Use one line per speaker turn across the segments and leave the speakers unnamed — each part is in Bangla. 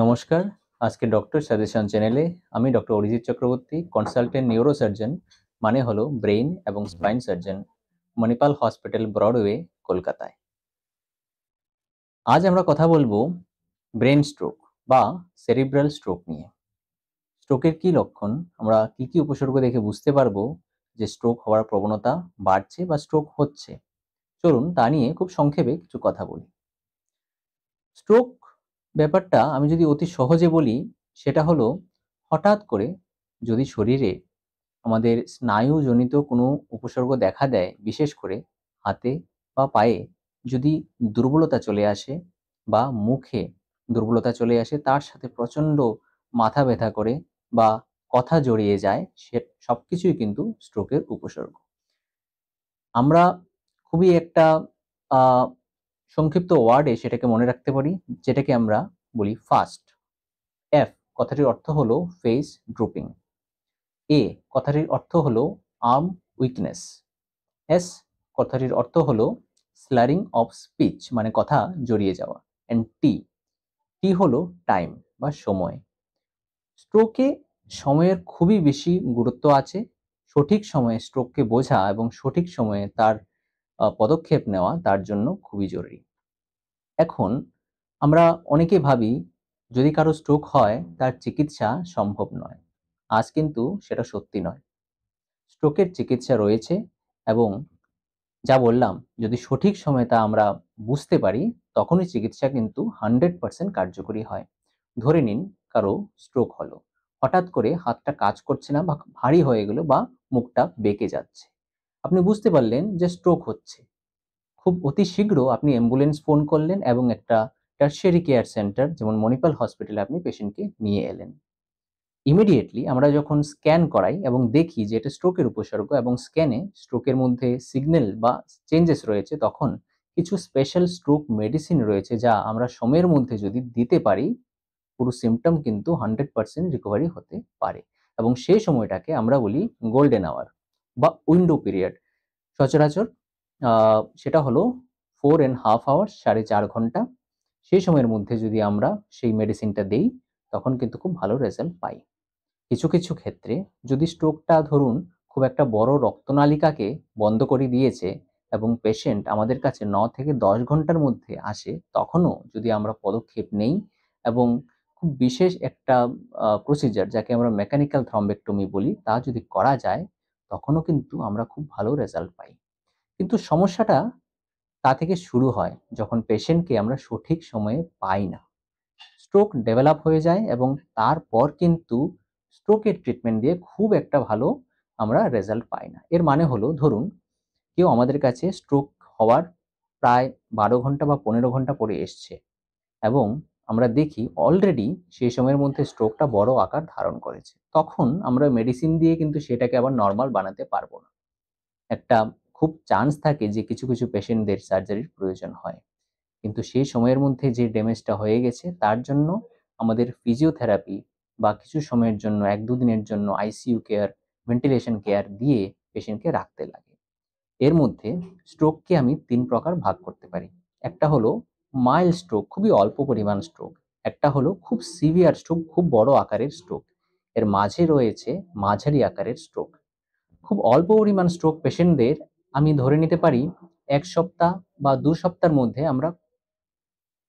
নমস্কার। আজকে ডক্টর সাজেশন চ্যানেলে আমি doctor Arijit Chakraborty, consultant neurosurgeon, মানে হলো ব্রেইন এবং spine surgeon, Manipal hospital, Broadway, কলকাতায়। আজ আমরা কথা বলবো ব্রেন স্ট্রোক বা সেরিব্রাল স্ট্রোক নিয়ে। স্ট্রোকের কি লক্ষণ, আমরা কি উপসর্গ দেখে বুঝতে পারবো যে স্ট্রোক হওয়ার প্রবণতা বাড়ছে বা স্ট্রোক হচ্ছে। চলুন তা নিয়ে খুব সংক্ষেপে কিছু কথা বলি। স্ট্রোক ব্যাপারটা আমি যদি অতি সহজে বলি, সেটা হলো হঠাৎ করে যদি শরীরে আমাদের স্নায়ুজনিত কোনো উপসর্গ দেখা দেয়, বিশেষ করে হাতে বা পায়ে যদি দুর্বলতা চলে আসে বা মুখে দুর্বলতা চলে আসে, তার সাথে প্রচণ্ড মাথা ব্যথা করে বা কথা জড়িয়ে যায়, সে সবকিছুই কিন্তু স্ট্রোকের উপসর্গ। আমরা খুবই একটা আহ সংক্ষিপ্ত ওয়ার্ডে সেটাকে মনে রাখতে পারি, যেটাকে আমরা বলি ফাস্ট। এফ কথাটির অর্থ হলো ফেস ড্রুপিং। এ কথাটির অর্থ হলো আর্ম উইকনেস। এস কথাটির অর্থ হলো স্লারিং অফ স্পিচ, মানে কথা জড়িয়ে যাওয়া। অ্যান্ড টি টি হলো টাইম বা সময়। স্ট্রোকে সময়ের খুবই বেশি গুরুত্ব আছে। সঠিক সময়ে স্ট্রোককে বোঝা এবং সঠিক সময়ে তার পদক্ষেপ নেওয়া তার জন্য খুবই জরুরি। এখন আমরা অনেকে ভাবি, যদি কারো স্ট্রোক হয় তার চিকিৎসা সম্ভব নয়। আজ কিন্তু সেটা সত্যি নয়। স্ট্রোকের চিকিৎসা রয়েছে এবং যা বললাম, যদি সঠিক সময়ে তা আমরা বুঝতে পারি, তখনই চিকিৎসা কিন্তু 100% কার্যকরী হয়। ধরে নিন কারো স্ট্রোক হলো, হঠাৎ করে হাতটা কাজ করছে না বা ভারী হয়ে গেল বা মুখটা বেঁকে যাচ্ছে। আপনি বুঝতে পারলেন যে স্ট্রোক হচ্ছে। খুব অতি শীঘ্র আপনি অ্যাম্বুলেন্স ফোন করলেন এবং একটা টারশিয়ারি কেয়ার সেন্টার যেমন মণিপাল হসপিটালে আপনি পেশেন্টকে নিয়ে এলেন। ইমিডিয়েটলি আমরা যখন স্ক্যান করাই এবং দেখি যে এটা স্ট্রোকের উপসর্গ এবং স্ক্যানে স্ট্রোকের মধ্যে সিগন্যাল বা চেঞ্জেস রয়েছে, তখন কিছু স্পেশাল স্ট্রোক মেডিসিন রয়েছে যা আমরা সময়ের মধ্যে যদি দিতে পারি, পুরো সিমটম কিন্তু 100% রিকভারি হতে পারে। এবং সেই সময়টাকে আমরা বলি গোল্ডেন আওয়ার বা উইন্ডো পিরিয়ড। সচরাচর সেটা হলো 4.5 আওয়ার্স, 4.5 ঘন্টা। সেই সময়ের মধ্যে যদি আমরা সেই মেডিসিনটা দেই, তখন কিন্তু খুব ভালো রেজাল্ট পাই। কিছু ক্ষেত্রে যদি স্ট্রোকটা ধরুন খুব একটা বড় রক্তনালিকাকে বন্ধ করে দিয়েছে এবং পেশেন্ট আমাদের কাছে 9 থেকে 10 ঘন্টার মধ্যে আসে, তখনও যদি আমরা পদক্ষেপ নেই এবং খুব বিশেষ একটা প্রসিজার, যাকে আমরা মেকানিক্যাল থ্রম্বেক্টমি বলি, তা যদি করা যায়, তখনও কিন্তু আমরা খুব ভালো রেজাল্ট পাই। কিন্তু সমস্যাটা তা থেকে শুরু হয় যখন পেশেন্টকে আমরা সঠিক সময়ে পাই না। স্ট্রোক ডেভেলপ হয়ে যায় এবং তারপর কিন্তু স্ট্রোকের ট্রিটমেন্ট দিয়ে খুব একটা ভালো আমরা রেজাল্ট পাই না। এর মানে হলো, ধরুন কেউ আমাদের কাছে স্ট্রোক হওয়ার প্রায় 12 ঘন্টা বা 15 ঘন্টা পরে এসছে এবং আমরা দেখি অলরেডি সেই সময়ের মধ্যে স্ট্রোকটা বড় আকার ধারণ করেছে। তখন আমরা মেডিসিন দিয়ে কিন্তু সেটাকে আবার নরমাল বানাতে পারবো না। একটা খুব চান্স থাকে যে কিছু পেশেন্টদের সার্জারির প্রয়োজন হয়। কিন্তু সেই সময়ের মধ্যে যে ড্যামেজটা হয়ে গেছে, তার জন্য আমাদের ফিজিওথেরাপি বা কিছু সময়ের জন্য 1-2 দিনের জন্য আইসিইউ কেয়ার, ভেন্টিলেশন কেয়ার দিয়ে পেশেন্টকে রাখতে লাগে। এর মধ্যে স্ট্রোককে আমি 3 প্রকার ভাগ করতে পারি। একটা হলো মাইল্ড স্ট্রোক, খুবই অল্প পরিমাণ স্ট্রোক। একটা হলো খুব সিভিয়ার স্ট্রোক, খুব বড় আকারের স্ট্রোক। এর মাঝে রয়েছে মাঝারি আকারের স্ট্রোক। খুব অল্প পরিমাণ স্ট্রোক পেশেন্টদের আমি ধরে নিতে পারি 1 সপ্তাহ বা 2 সপ্তাহের মধ্যে আমরা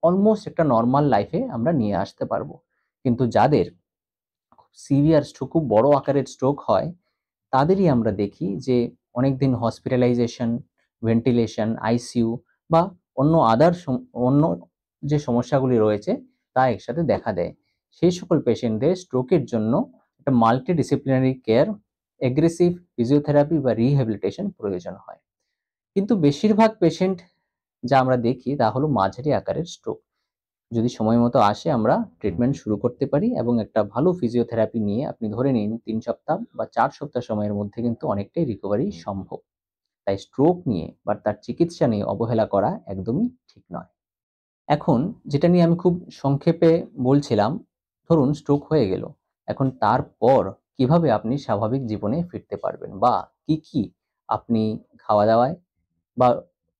অলমোস্ট একটা নরমাল লাইফে আমরা নিয়ে আসতে পারবো। কিন্তু যাদের খুব সিভিয়ার স্ট্রোক, খুব বড় আকারের স্ট্রোক হয়, তাদেরই আমরা দেখি যে অনেকদিন হসপিটালাইজেশন, ভেন্টিলেশন, আইসিইউ বা অন্য অন্য যে সমস্যাগুলি রয়েছে তা একসাথে দেখা দেয়। সেই সকল পেশেন্টদের স্ট্রোকের জন্য একটা মাল্টিডিসিপ্লিনারি কেয়ার, এগ্রেসিভ ফিজিওথেরাপি বা রিহ্যাবিলিটেশন প্রয়োজন হয়। কিন্তু বেশিরভাগ পেশেন্ট যা আমরা দেখি তা হলো মাঝারি আকারের স্ট্রোক। যদি সময় মতো আসে, আমরা ট্রিটমেন্ট শুরু করতে পারি এবং একটা ভালো ফিজিওথেরাপি নিয়ে আপনি ধরে নিন 3 সপ্তাহ বা 4 সপ্তাহ সময়ের মধ্যে কিন্তু অনেকটাই রিকভারি সম্ভব। তাই স্ট্রোক নিয়ে বা তার চিকিৎসা নিয়ে অবহেলা করা একদমই ঠিক নয়। এখন যেটা নিয়ে আমি খুব সংক্ষেপে বলছিলাম, ধরুন স্ট্রোক হয়ে গেল। এখন তারপর কিভাবে আপনি স্বাভাবিক জীবনে ফিরতে পারবেন বা কি আপনি খাওয়া-দাওয়ায় বা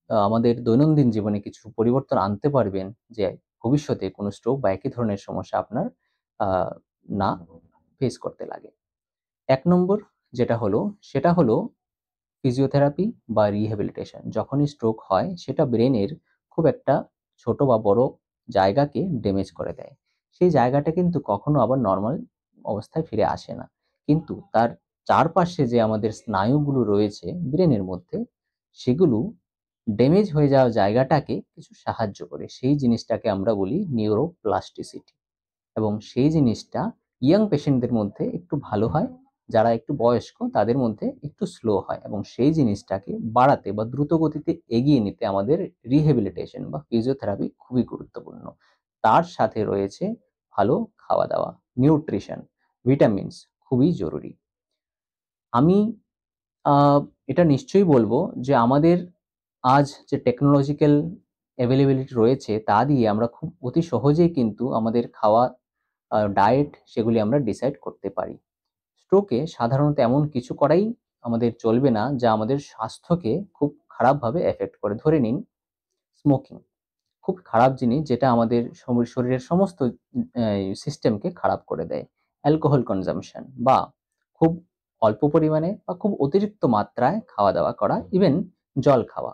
আমাদের দৈনন্দিন জীবনে কিছু পরিবর্তন আনতে পারবেন, যে ভবিষ্যতে কোনো স্ট্রোক বা একই ধরনের সমস্যা আপনার না ফেস করতে লাগে। ১ নম্বর যেটা হলো সেটা হলো ফিজিওথেরাপি বা রিহ্যাবিলিটেশন। যখনই স্ট্রোক হয় সেটা ব্রেনের খুব একটা ছোট বা বড় জায়গাকে ড্যামেজ করে দেয়। সেই জায়গাটা কিন্তু কখনো আবার নরমাল অবস্থায় ফিরে আসে না। কিন্তু তার চারপাশে যে আমাদের স্নায়ুগুলো রয়েছে ব্রেনের মধ্যে, সেগুলো ড্যামেজ হয়ে যাওয়া জায়গাটাকে কিছু সাহায্য করে। সেই জিনিসটাকে আমরা বলি নিউরোপ্লাস্টিসিটি, এবং সেই জিনিসটা ইয়াং পেশেন্টদের মধ্যে একটু ভালো হয়, যারা একটু বয়স্ক তাদের মধ্যে একটু স্লো হয়, এবং সেই জিনিসটাকে বাড়াতে বা দ্রুত গতিতে এগিয়ে নিতে আমাদের রিহ্যাবিলিটেশন বা ফিজিওথেরাপি খুবই গুরুত্বপূর্ণ। তার সাথে রয়েছে ভালো খাওয়া-দাওয়া, নিউট্রিশন, ভিটামিনস খুবই জরুরি। আমি আ এটা নিশ্চয়ই বলব যে আমাদের আজ যে টেকনোলজিক্যাল অ্যাভেইলেবিলিটি রয়েছে তা দিয়ে আমরা খুব অতি সহজেই কিন্তু আমাদের খাওয়া ডায়েট সেগুলি আমরা ডিসাইড করতে পারি। স্ট্রোকে সাধারণত এমন কিছু করাই আমাদের চলবে না যা আমাদের স্বাস্থ্যকে খুব খারাপভাবে এফেক্ট করে। ধরে নিন স্মোকিং, খুব খারাপ জিনিস যেটা আমাদের শরীরের সমস্ত সিস্টেমকে খারাপ করে দেয়। অ্যালকোহল কনজাম্পশন বা খুব অল্প পরিমাণে বা খুব অতিরিক্ত মাত্রায় খাওয়া-দাওয়া করা, ইভেন জল খাওয়া।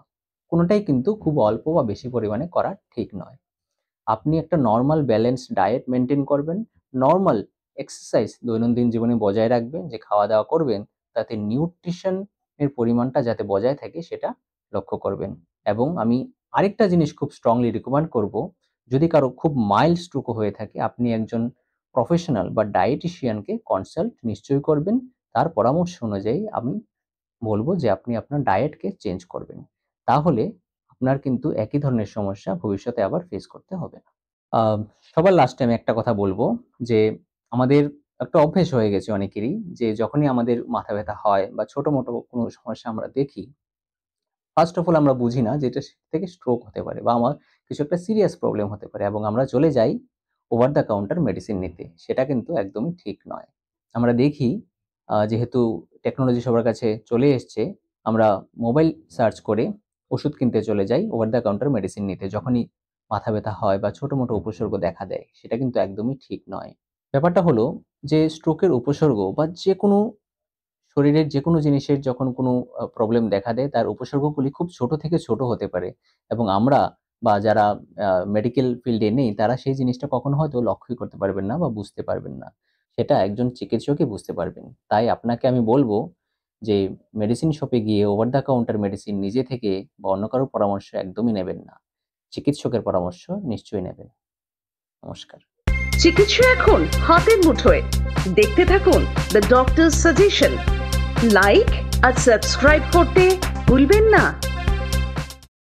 কোনটাই কিন্তু খুব অল্প বা বেশি পরিমাণে করা ঠিক নয়। আপনি একটা নরমাল ব্যালেন্সড ডায়েট মেইনটেইন করবেন, নরমাল এক্সারসাইজ দৈনন্দিন জীবনে বজায় রাখবেন, যে খাওয়া-দাওয়া করবেন তাতে নিউট্রিশন এর পরিমাণটা যাতে বজায় থাকে সেটা লক্ষ্য করবেন। এবং আমি আরেকটা জিনিস খুব স্ট্রংলি রিকমেন্ড করব, যদি কারো খুব মাইল্ড স্ট্রোকও হয়ে থাকে আপনি একজন প্রফেশনাল বা ডায়েটিশিয়ানকে কনসাল্ট নিশ্চয়ই করবেন। তার পরামর্শ অনুযায়ী আমি বলব যে আপনি আপনার ডায়েটকে চেঞ্জ করবেন। তাহলে আপনার কিন্তু একই ধরনের সমস্যা ভবিষ্যতে আবার ফেস করতে হবে না। আ সবার লাস্টে আমি একটা কথা বলব যে আমাদের একটা অভ্যেস হয়ে গেছে অনেকেরই, যে যখনই আমাদের মাথা ব্যাথা হয় বা ছোট-মোটো কোনো সমস্যা আমরা দেখি, ফার্স্ট অফ অল আমরা বুঝি না যে এটা থেকে স্ট্রোক হতে পারে বা আমার কিছু একটা সিরিয়াস প্রবলেম হতে পারে, এবং আমরা চলে যাই ওভার দ্য কাউন্টার মেডিসিন নিতে। সেটা কিন্তু একদমই ঠিক নয়। আমরা দেখি যেহেতু টেকনোলজি সবার কাছে চলে এসছে, আমরা মোবাইল সার্চ করে ওষুধ কিনতে চলে যাই ওভার দ্য কাউন্টার মেডিসিন নিতে। যখনই মাথা ব্যথা হয় বা ছোট-মোটো উপসর্গ দেখা দেয়, সেটা কিন্তু একদমই ঠিক নয়। ব্যাপারটা হলো যে স্ট্রোকের উপসর্গ বা যেকোনো শরীরের যেকোনো জিনিসের যখন কোনো প্রবলেম দেখা দেয়, তার উপসর্গগুলি খুব ছোট থেকে ছোট হতে পারে, এবং আমরা বা যারা মেডিকেল ফিল্ডে নেই তারা সেই জিনিসটা কখনো হয়তো লক্ষ্যই করতে পারবেন না বা বুঝতে পারবেন না। সেটা একজন চিকিৎসকই বুঝতে পারবেন। তাই আপনাকে আমি বলব যে মেডিসিন শপে গিয়ে ওভার দ্য কাউন্টার মেডিসিন নিজে থেকে বা অন্য কারো পরামর্শ একদমই নেবেন না। চিকিৎসকের পরামর্শ নিশ্চয়ই নেবেন। নমস্কার।
চিকিৎসা এখন হাতের মুঠোয়। দেখতে থাকুন দ্য ডক্টরস সাজেশন। লাইক আর সাবস্ক্রাইব করতে ভুলবেন না।